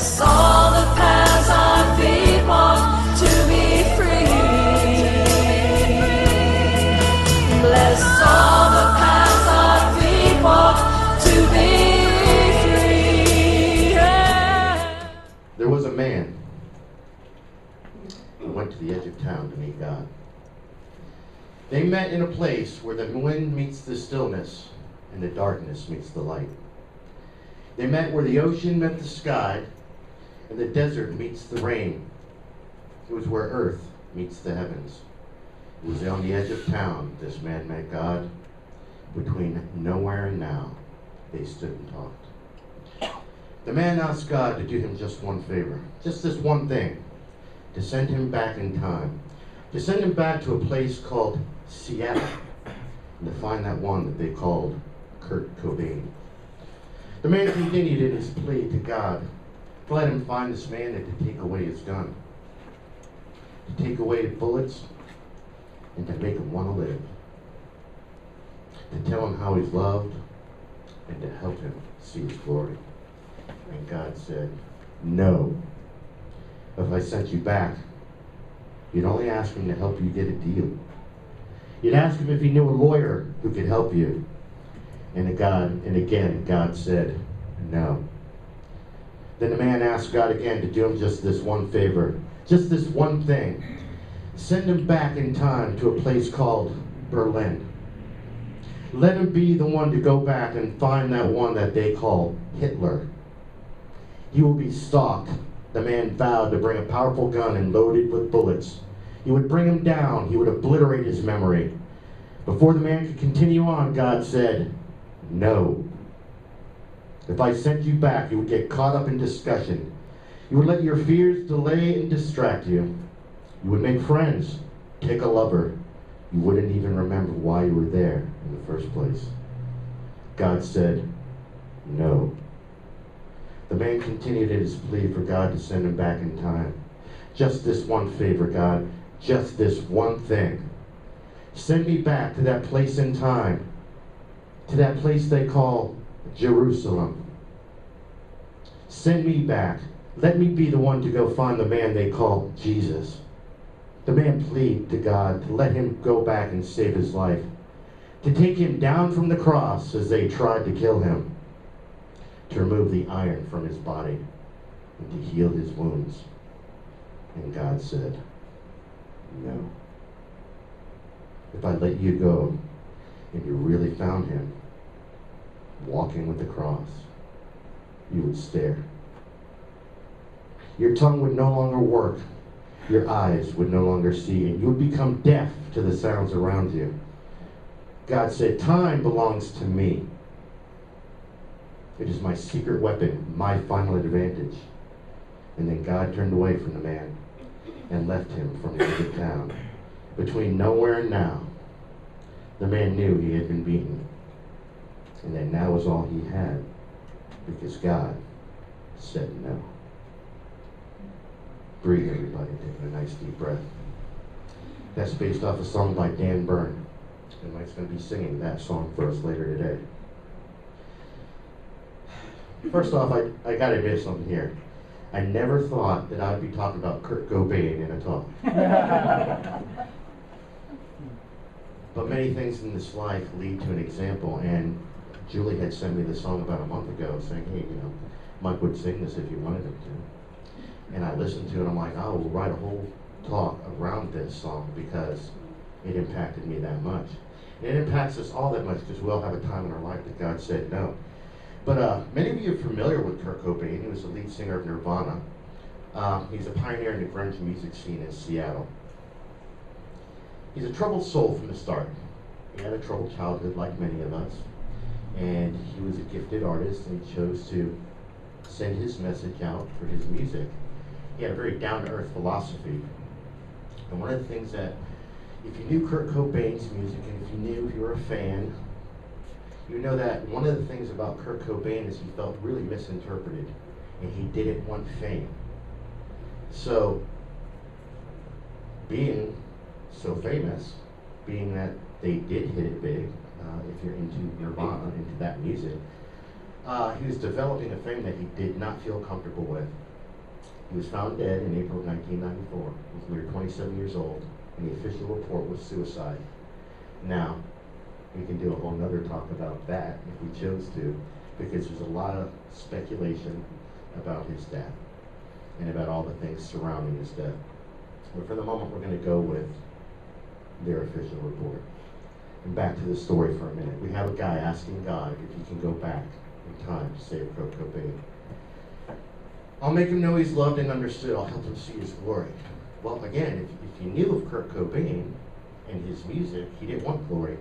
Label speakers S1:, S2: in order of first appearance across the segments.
S1: Bless all the paths our feet walk to be free. Bless all the paths our feet walk to be free.
S2: There was a man who went to the edge of town to meet God. They met in a place where the wind meets the stillness and the darkness meets the light. They met where the ocean met the sky and the desert meets the rain. It was where earth meets the heavens. It was on the edge of town this man met God. Between nowhere and now, they stood and talked. The man asked God to do him just one favor, just this one thing, to send him back in time, to send him back to a place called Seattle, and to find that one that they called Kurt Cobain. The man continued in his plea to God to let him find this man and to take away his gun, to take away the bullets, and to make him want to live, to tell him how he's loved, and to help him see his glory. And God said, no. If I sent you back, you'd only ask him to help you get a deal. You'd ask him if he knew a lawyer who could help you. And again, God said, no. Then the man asked God again to do him just this one favor, just this one thing. Send him back in time to a place called Berlin. Let him be the one to go back and find that one that they call Hitler. He will be stalked. The man vowed to bring a powerful gun and load it with bullets. He would bring him down. He would obliterate his memory. Before the man could continue on, God said, no. If I sent you back, you would get caught up in discussion. You would let your fears delay and distract you. You would make friends, take a lover. You wouldn't even remember why you were there in the first place. God said, no. The man continued in his plea for God to send him back in time. Just this one favor, God. Just this one thing. Send me back to that place in time. To that place they call Jerusalem. Send me back. Let me be the one to go find the man they call Jesus. The man pleaded to God to let him go back and save his life. To take him down from the cross as they tried to kill him. To remove the iron from his body and to heal his wounds. And God said, no. If I let you go and you really found him walking with the cross, you would stare. Your tongue would no longer work. Your eyes would no longer see, and you would become deaf to the sounds around you. God said, time belongs to me. It is my secret weapon, my final advantage. And then God turned away from the man and left him from the edge of town. Between nowhere and now, the man knew he had been beaten. And that now was all he had, because God said no. Breathe, everybody, taking a nice deep breath. That's based off a song by Dan Byrne. And Mike's going to be singing that song for us later today. First off, I got to admit something here. I never thought that I'd be talking about Kurt Cobain in a talk. But many things in this life lead to an example, and Julie had sent me this song about a month ago saying, hey, Mike would sing this if you wanted him to. And I listened to it, and I'm like, oh, we'll write a whole talk around this song because it impacted me that much. And it impacts us all that much because we all have a time in our life that God said no. But many of you are familiar with Kurt Cobain. He was the lead singer of Nirvana. He's a pioneer in the grunge music scene in Seattle. He's a troubled soul from the start. He had a troubled childhood like many of us. And he was a gifted artist, and he chose to send his message out for his music. He had a very down-to-earth philosophy. And one of the things that, if you knew Kurt Cobain's music, and if you were a fan, you know that one of the things about Kurt Cobain is he felt really misinterpreted, and he didn't want fame. So, being so famous, being that they did hit it big, if you're into Nirvana, into that music, he was developing a fame that he did not feel comfortable with. He was found dead in April of 1994. He was mere 27 years old, and the official report was suicide. Now, we can do a whole nother talk about that if we chose to, because there's a lot of speculation about his death and about all the things surrounding his death. But for the moment, we're going to go with their official report. And back to the story for a minute. We have a guy asking God if he can go back in time to save Kurt Cobain. I'll make him know he's loved and understood. I'll help him see his glory. Well, again, if you knew of Kurt Cobain and his music, he didn't want glory.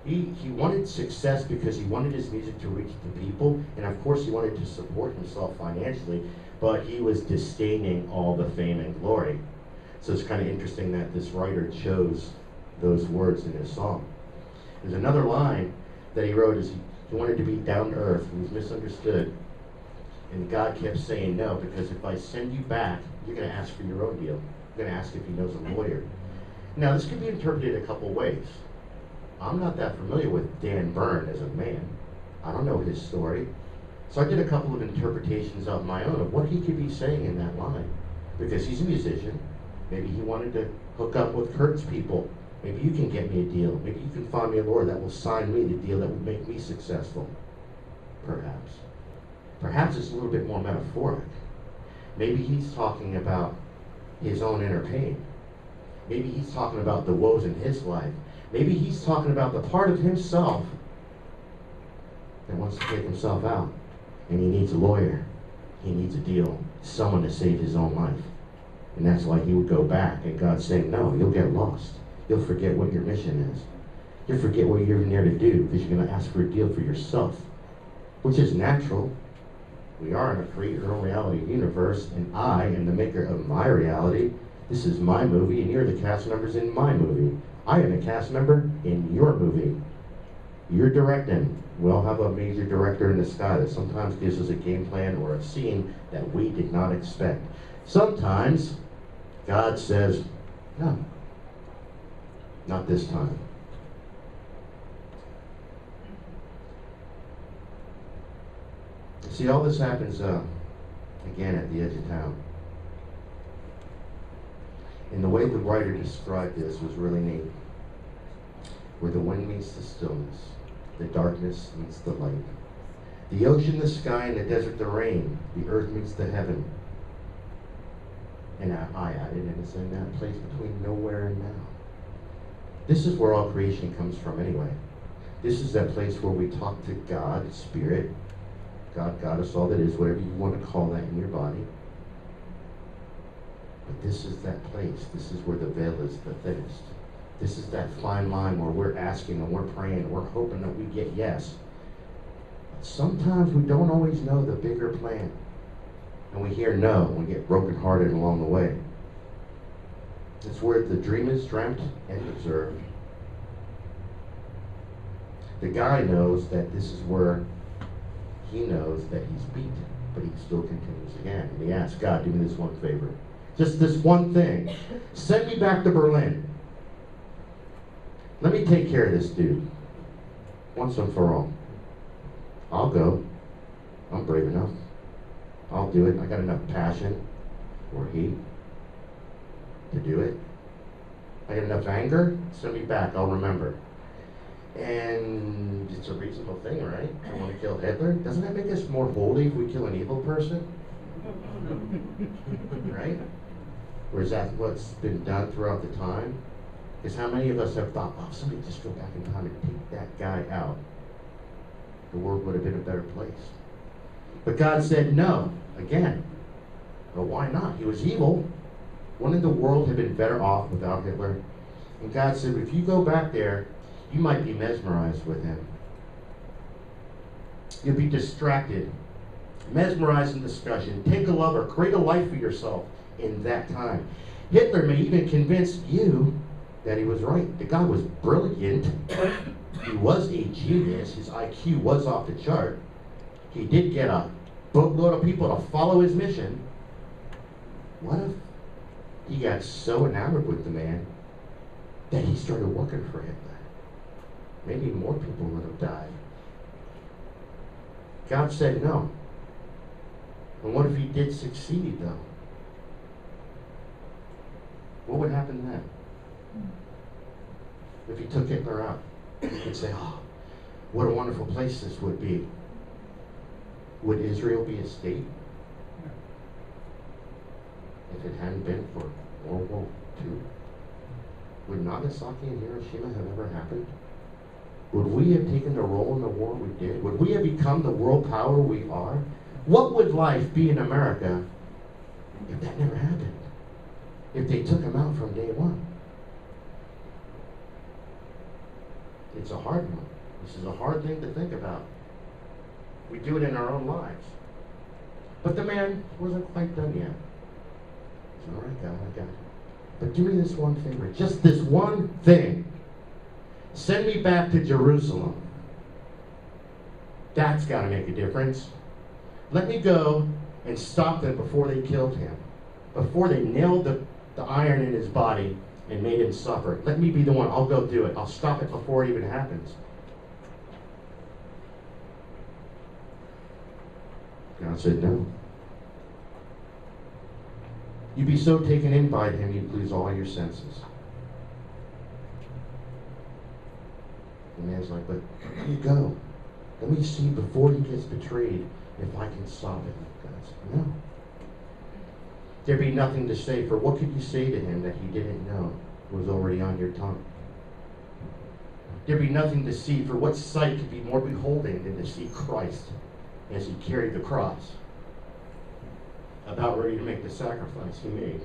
S2: He wanted success because he wanted his music to reach the people, and of course he wanted to support himself financially, but he was disdaining all the fame and glory. So it's kind of interesting that this writer chose those words in his song. There's another line that he wrote, is he wanted to be down to earth. He was misunderstood. And God kept saying no, because if I send you back, you're going to ask for your own deal. You're going to ask if he knows a lawyer. Now, this could be interpreted a couple ways. I'm not that familiar with Dan Byrne as a man. I don't know his story. So I did a couple of interpretations of my own of what he could be saying in that line. Because he's a musician. Maybe he wanted to hook up with Kurt's people. Maybe you can get me a deal. Maybe you can find me a lawyer that will sign me the deal that will make me successful. Perhaps. Perhaps it's a little bit more metaphoric. Maybe he's talking about his own inner pain. Maybe he's talking about the woes in his life. Maybe he's talking about the part of himself that wants to take himself out. And he needs a lawyer. He needs a deal. Someone to save his own life. And that's why he would go back. And God's saying, no, you'll get lost. You'll forget what your mission is. You'll forget what you're even there to do, because you're going to ask for a deal for yourself, which is natural. We are in a creator reality universe, and I am the maker of my reality. This is my movie, and you're the cast members in my movie. I am a cast member in your movie. You're directing. We all have a major director in the sky that sometimes gives us a game plan or a scene that we did not expect. Sometimes God says, no, not this time. See, all this happens, again, at the edge of town. And the way the writer described this was really neat. Where the wind meets the stillness, the darkness meets the light. The ocean, the sky, and the desert, the rain. The earth meets the heaven. And I added, and it's in that place between nowhere and now. This is where all creation comes from anyway. This is that place where we talk to God, Spirit, God, Goddess, all that is, whatever you want to call that in your body. But this is that place. This is where the veil is the thinnest. This is that fine line where we're asking and we're praying and we're hoping that we get yes. But sometimes we don't always know the bigger plan. And we hear no, and we get brokenhearted along the way. It's where the dream is dreamt and observed. The guy knows that this is where he knows that he's beat, but he still continues again. And he asks God, do me this one favor. Just this one thing. Send me back to Berlin. Let me take care of this dude. Once and for all. I'll go. I'm brave enough. I'll do it. I got enough passion or heat to do it. I got enough anger. Send me back. I'll remember. And it's a reasonable thing, right? I want to kill Hitler. Doesn't that make us more holy if we kill an evil person? Right? Or is that what's been done throughout the time? Is how many of us have thought, oh, somebody just go back in time and take that guy out. The world would have been a better place. But God said no, again. Well, why not? He was evil. Wouldn't the world have been better off without Hitler? And God said, if you go back there, you might be mesmerized with him. You'll be distracted, mesmerized in discussion. Take a lover, create a life for yourself in that time. Hitler may even convince you that he was right. The guy was brilliant. He was a genius. His IQ was off the chart. He did get a boatload of people to follow his mission. What if he got so enamored with the man that he started working for Hitler? Maybe more people would have died. God said no. And what if he did succeed, though? What would happen then? If he took Hitler out, you could say, oh, what a wonderful place this would be. Would Israel be a state? If it hadn't been for World War II? Would Nagasaki and Hiroshima have ever happened? Would we have taken the role in the war we did? Would we have become the world power we are? What would life be in America if that never happened? If they took him out from day one? It's a hard one. This is a hard thing to think about. We do it in our own lives. But the man wasn't quite done yet. He said, all right, God, I got it. But do me this one favor, just this one thing. Send me back to Jerusalem. That's got to make a difference. Let me go and stop them before they killed him, before they nailed the iron in his body and made him suffer. Let me be the one. I'll go do it. I'll stop it before it even happens. God said no. You'd be so taken in by him, you'd lose all your senses. The man's like, but let me go. Let me see before he gets betrayed if I can stop it. God said, no. There'd be nothing to say, for what could you say to him that he didn't know was already on your tongue? There'd be nothing to see, for what sight could be more beholding than to see Christ as he carried the cross, about ready to make the sacrifice he made,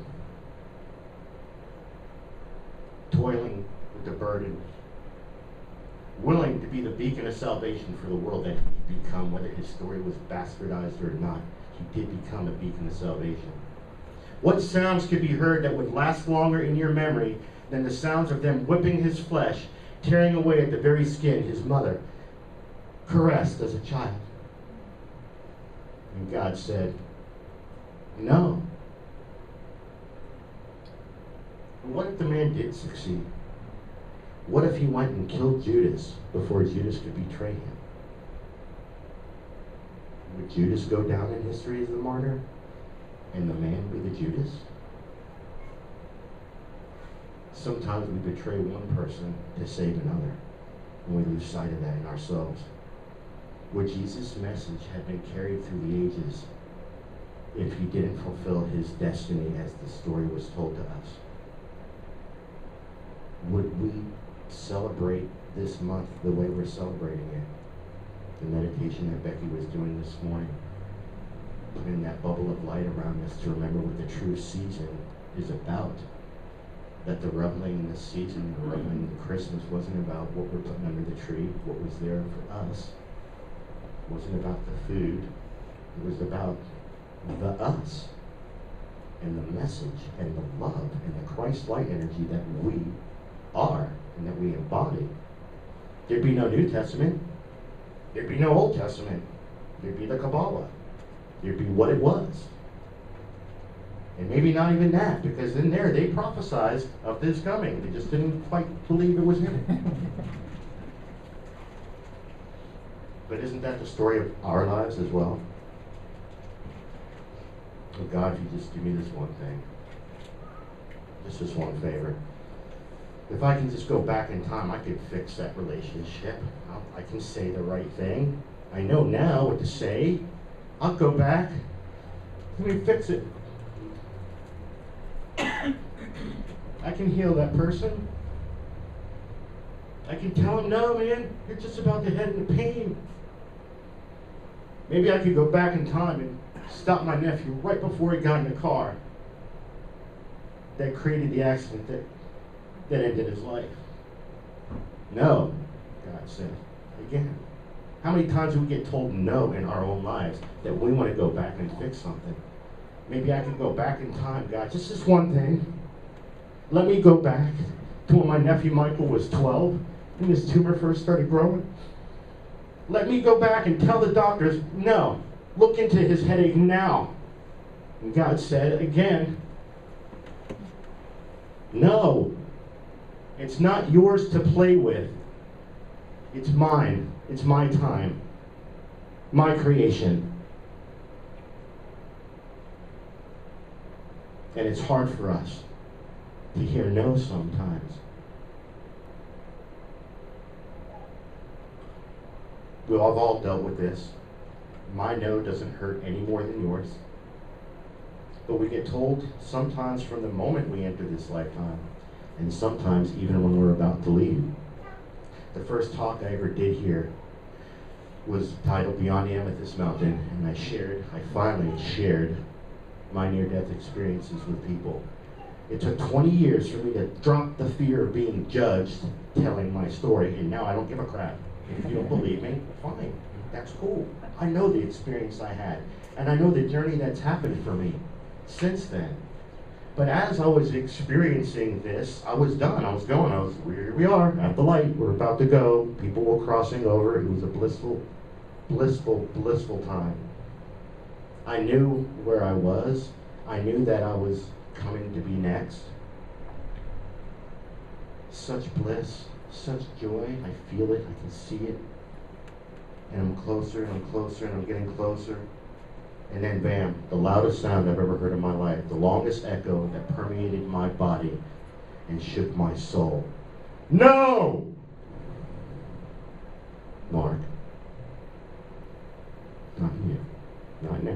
S2: toiling with the burden, willing to be the beacon of salvation for the world that he'd become, whether his story was bastardized or not. He did become a beacon of salvation. What sounds could be heard that would last longer in your memory than the sounds of them whipping his flesh, tearing away at the very skin his mother caressed as a child? And God said, no. What if the man did succeed? What if he went and killed Judas before Judas could betray him? Would Judas go down in history as the martyr and the man be the Judas? Sometimes we betray one person to save another, and we lose sight of that in ourselves. Would Jesus' message have been carried through the ages if he didn't fulfill his destiny as the story was told to us? Would we celebrate this month the way we're celebrating it? The meditation that Becky was doing this morning, putting that bubble of light around us to remember what the true season is about. That the reveling in the season, the reveling in Christmas wasn't about what we're putting under the tree, what was there for us. It wasn't about the food. It was about the us and the message and the love and the Christ-like energy that we are and that we embody. There'd be no New Testament. There'd be no Old Testament. There'd be the Kabbalah. There'd be what it was. And maybe not even that, because in there they prophesied of this coming. They just didn't quite believe it was him. But isn't that the story of our lives as well? Oh God, if you just give me this one thing, just this one favor. If I can just go back in time, I could fix that relationship. I can say the right thing. I know now what to say. I'll go back. Let me fix it. I can heal that person. I can tell him, no, man, you're just about to head into pain. Maybe I could go back in time and stop my nephew right before he got in the car that created the accident that ended his life. No, God said. Again, how many times do we get told no in our own lives that we want to go back and fix something? Maybe I could go back in time, God, just this one thing. Let me go back to when my nephew Michael was 12 and his tumor first started growing. Let me go back and tell the doctors, no, look into his headache now. And God said again, no, it's not yours to play with. It's mine. It's my time. My creation. And it's hard for us to hear no sometimes. We've all dealt with this. My no doesn't hurt any more than yours. But we get told sometimes from the moment we enter this lifetime, and sometimes even when we're about to leave. The first talk I ever did here was titled Beyond the Amethyst Mountain, and I finally shared my near-death experiences with people. It took 20 years for me to drop the fear of being judged telling my story, and now I don't give a crap. If you don't believe me, fine, that's cool. I know the experience I had, and I know the journey that's happened for me since then. But as I was experiencing this, I was done. Here we are at the light. We're about to go. People were crossing over. It was a blissful, blissful, blissful time. I knew where I was. I knew that I was coming to be next. Such bliss, such joy. I feel it. I can see it. And I'm closer and I'm closer and I'm getting closer. And then bam, the loudest sound I've ever heard in my life, the longest echo that permeated my body and shook my soul. No! Mark. Not you. Not now.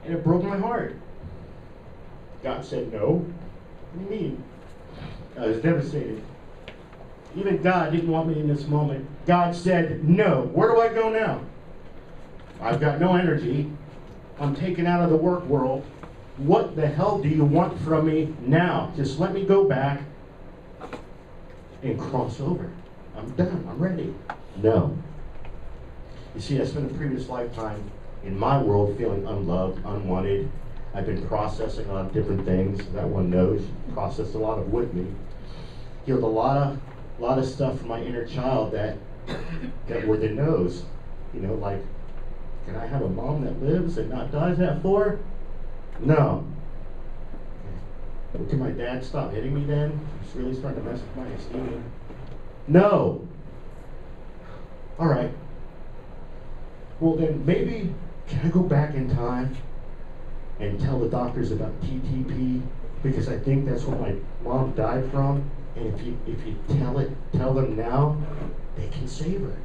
S2: And it broke my heart. God said no. What do you mean? I was devastated. Even God didn't want me in this moment. God said, no. Where do I go now? I've got no energy. I'm taken out of the work world. What the hell do you want from me now? Just let me go back and cross over. I'm done. I'm ready. No. You see, I spent a previous lifetime in my world feeling unloved, unwanted. I've been processing a lot of different things. That one knows. Processed a lot of with me. Healed a lot of stuff from my inner child that were the no's. You know, like, can I have a mom that lives and not dies at 4? No. Well, can my dad stop hitting me then? It's really starting to mess with my esteem. No. All right. Well then, maybe, can I go back in time and tell the doctors about TTP? Because I think that's what my mom died from. And if you tell them now, they can save her.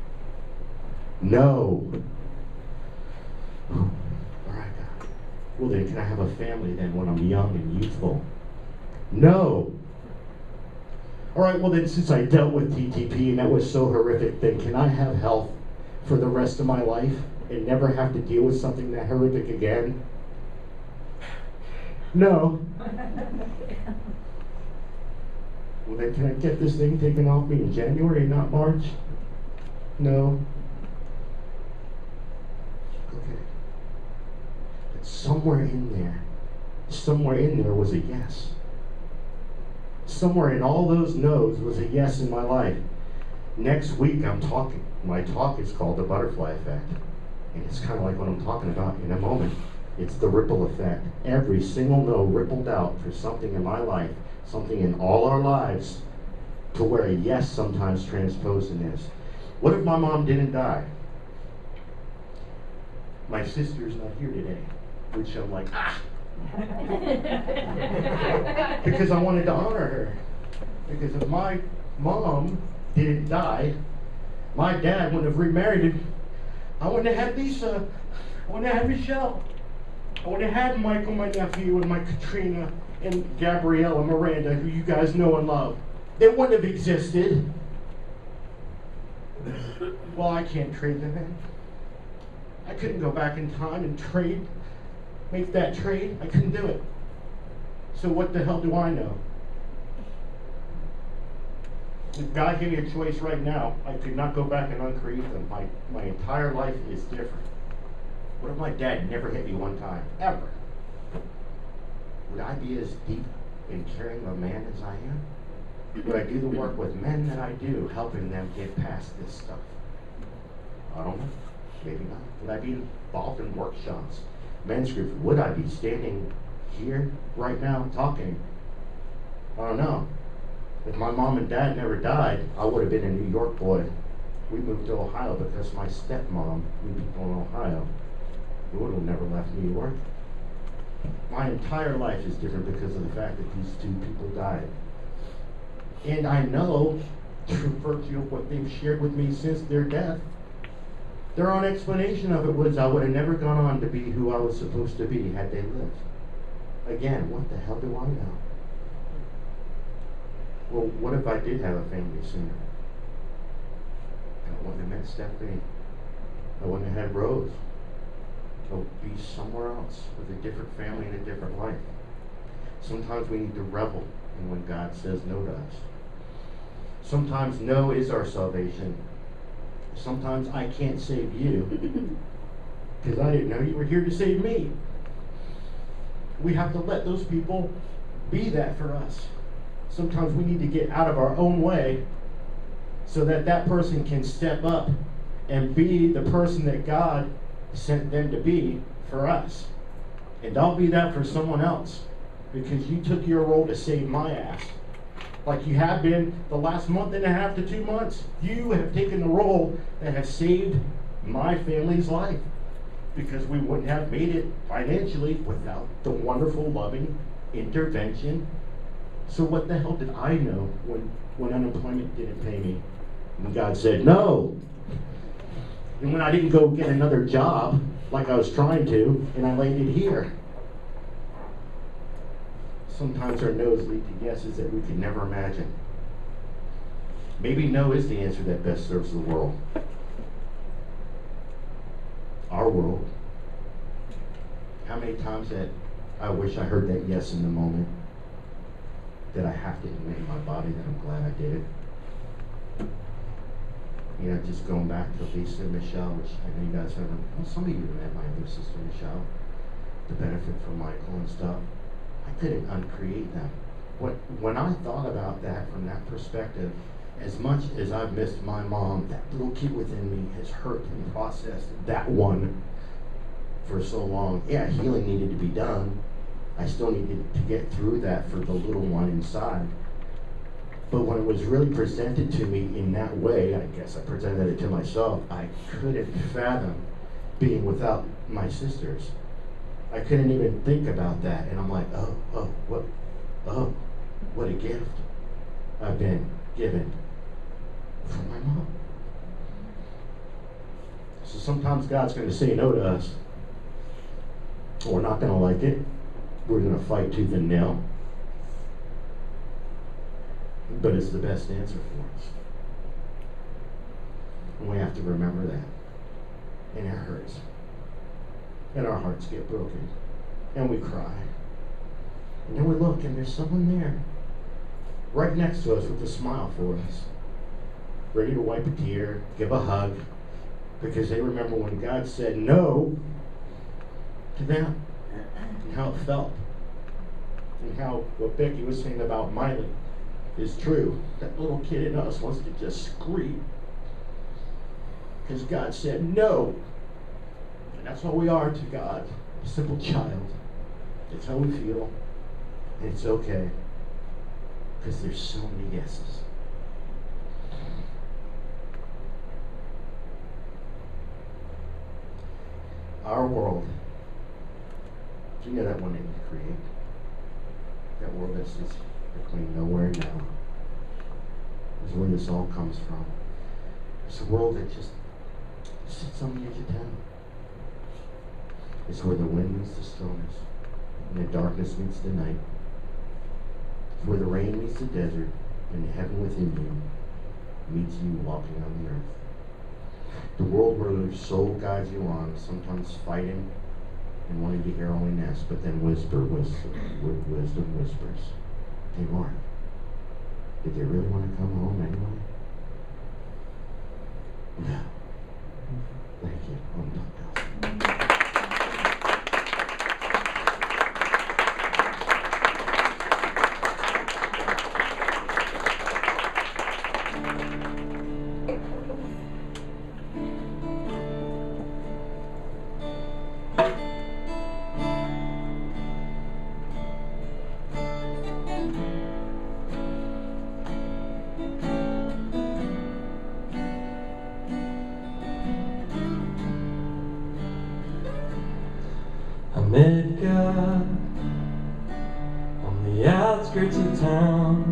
S2: No. All right, God. Well then, can I have a family then when I'm young and youthful? No. All right, well then, since I dealt with TTP and that was so horrific, then can I have health for the rest of my life and never have to deal with something that horrific again? No. Well then, can I get this thing taken off me in January and not March? No. Okay. But somewhere in there was a yes. Somewhere in all those no's was a yes in my life. Next week I'm talking. My talk is called The Butterfly Effect. And it's kind of like what I'm talking about in a moment. It's the ripple effect. Every single no rippled out for something in my life, something in all our lives, to where a yes sometimes transposed in this. What if my mom didn't die? My sister's not here today, which I'm like, because I wanted to honor her. Because if my mom didn't die, my dad wouldn't have remarried. I wouldn't have had Lisa. I wouldn't have had Michelle. I would have had Michael, my nephew, and my Katrina, and Gabrielle, and Miranda, who you guys know and love. They wouldn't have existed. Well, I can't trade them in. I couldn't go back in time and make that trade. I couldn't do it. So what the hell do I know? If God gave me a choice right now, I could not go back and uncreate them. My entire life is different. What if my dad never hit me one time? Ever? Would I be as deep and caring a man as I am? Would I do the work with men that I do, helping them get past this stuff? I don't know. Maybe not. Would I be involved in workshops, men's groups? Would I be standing here right now talking? I don't know. If my mom and dad never died, I would have been a New York boy. We moved to Ohio because my stepmom knew people in Ohio. We would have never left New York. My entire life is different because of the fact that these two people died. And I know, through virtue of what they've shared with me since their death, their own explanation of it was I would have never gone on to be who I was supposed to be had they lived. Again, what the hell do I know? Well, what if I did have a family sooner? I wouldn't have met Stephanie. I wouldn't have had Rose. I'll be somewhere else with a different family and a different life. Sometimes we need to revel in when God says no to us. Sometimes no is our salvation. Sometimes I can't save you because I didn't know you were here to save me. We have to let those people be that for us. Sometimes we need to get out of our own way so that that person can step up and be the person that God sent them to be for us. And don't be that for someone else, because you took your role to save my ass. Like you have been the last month and a half to 2 months. You have taken the role that has saved my family's life, because we wouldn't have made it financially without the wonderful, loving intervention. So what the hell did I know when unemployment didn't pay me? And God said no. And when I didn't go get another job like I was trying to, and I landed here. Sometimes our no's lead to yeses that we could never imagine. Maybe no is the answer that best serves the world. Our world. How many times that I wish I heard that yes in the moment, that I have to admit in my body that I'm glad I did it. You know, just going back to Lisa and Michelle, which I know you guys have, well, some of you have met my other sister Michelle, the benefit from Michael and stuff. I couldn't uncreate them. When I thought about that from that perspective, as much as I've missed my mom, that little kid within me has hurt and processed that one for so long. Yeah, healing needed to be done. I still needed to get through that for the little one inside. But when it was really presented to me in that way, I guess I presented it to myself, I couldn't fathom being without my sisters. I couldn't even think about that. And I'm like, what a gift I've been given from my mom. So sometimes God's going to say no to us. We're not going to like it. We're going to fight tooth and nail. But it's the best answer for us. And we have to remember that. And it hurts. And our hearts get broken. And we cry. And then we look and there's someone there, right next to us with a smile for us, ready to wipe a tear, give a hug, because they remember when God said no to them, and how it felt, and how what Becky was saying about Miley is true. That little kid in us wants to just scream, because God said no. And that's how we are to God, a simple child. It's how we feel, and it's okay, because there's so many yeses. Our world, do you know that one that you create? That world that's just between nowhere and now is where this all comes from. It's a world that just sits on the edge of town. It's where the wind meets the stillness, and the darkness meets the night. It's where the rain meets the desert, and the heaven within you meets you walking on the earth. The world where your soul guides you on, sometimes fighting and wanting to hear holiness, but then wisdom whispers, hey Mark, did they really want to come home anyway? No. Thank you. I'm not done.
S3: met God on the outskirts of town,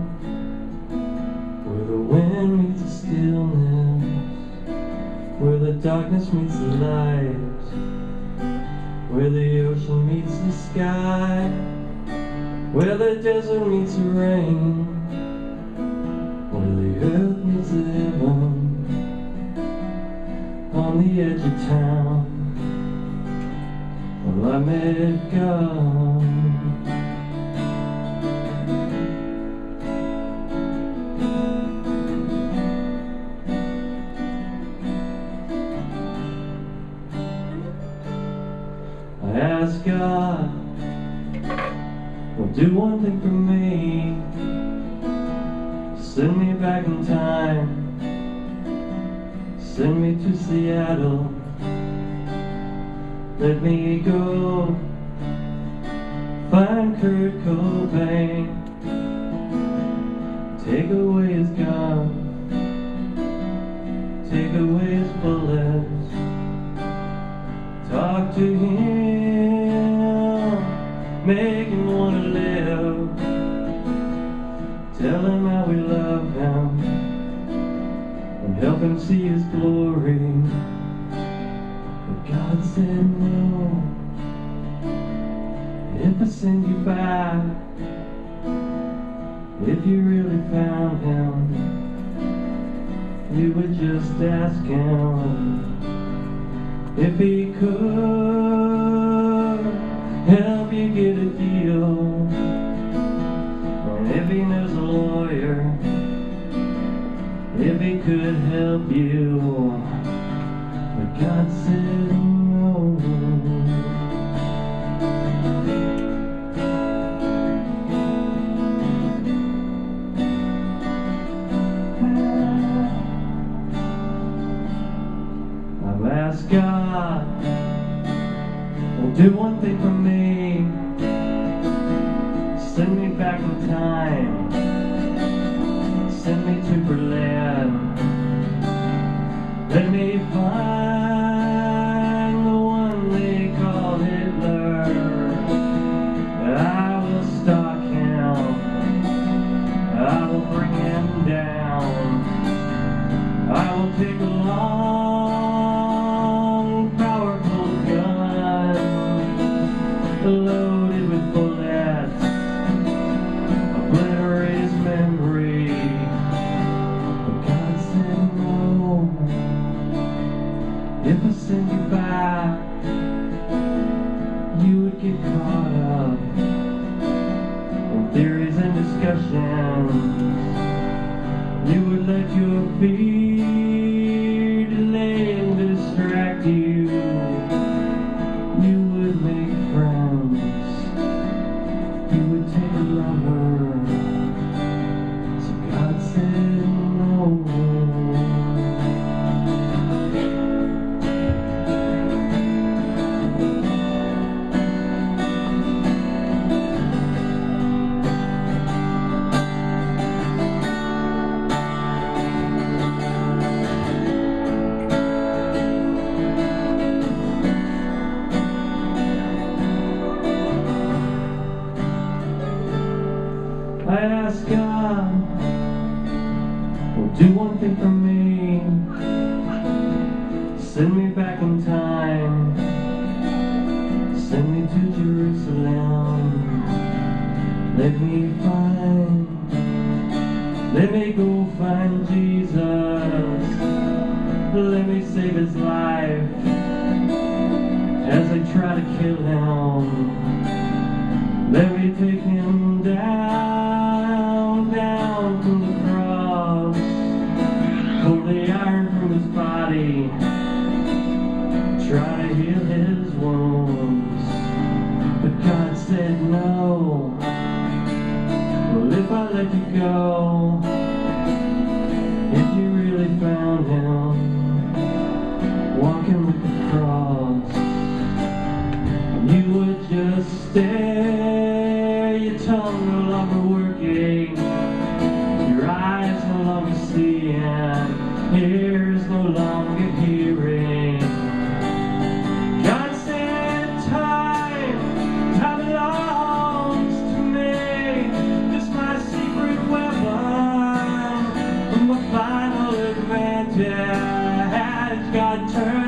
S3: where the wind meets the stillness, where the darkness meets the light, where the ocean meets the sky, where the desert meets the rain, where the earth meets the heaven, on the edge of town. Well, I met God. I asked God, well, do one thing for me. Send me back in time. Send me to Seattle. Let me go find Kurt Cobain. Take away his gun. Take away his bullets. Talk to him. Make him want to live. Tell him how we love him and help him see his glory. But God said no. If I send you back, if you really found him, you would just ask him if he could help you get a deal, or if he knows a lawyer, if he could help you. But God said no. I've asked God, well, do one thing for me. Send me back in time. Send me to Berlin. Let me find the one they call Hitler. I will stalk him. I will bring him down. I will take a long, powerful gun, loaded with bullets, obliterate his memory. But God said no. If I send you back, you would get caught up in theories and discussions. You would let your fear delay and distract you. You would make friends. You would take a lover. So God said no. I asked God, well, do one thing for me. Send me back in time. Send me to Jerusalem. Let me go find Jesus. Let me save his life as they try to kill him. Let me take him down from the cross. Pull the iron from his body. Try to heal his wounds. But God said no. Well, if I let you go, if you really found him walking with the cross, you would just stare, your tongue no longer working, your eyes no longer seeing, ears no longer hearing. God said time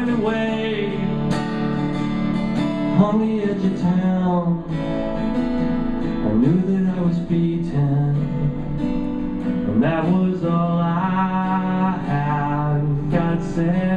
S3: private way on the edge of town. I knew that I was beaten, and that was all I had. God said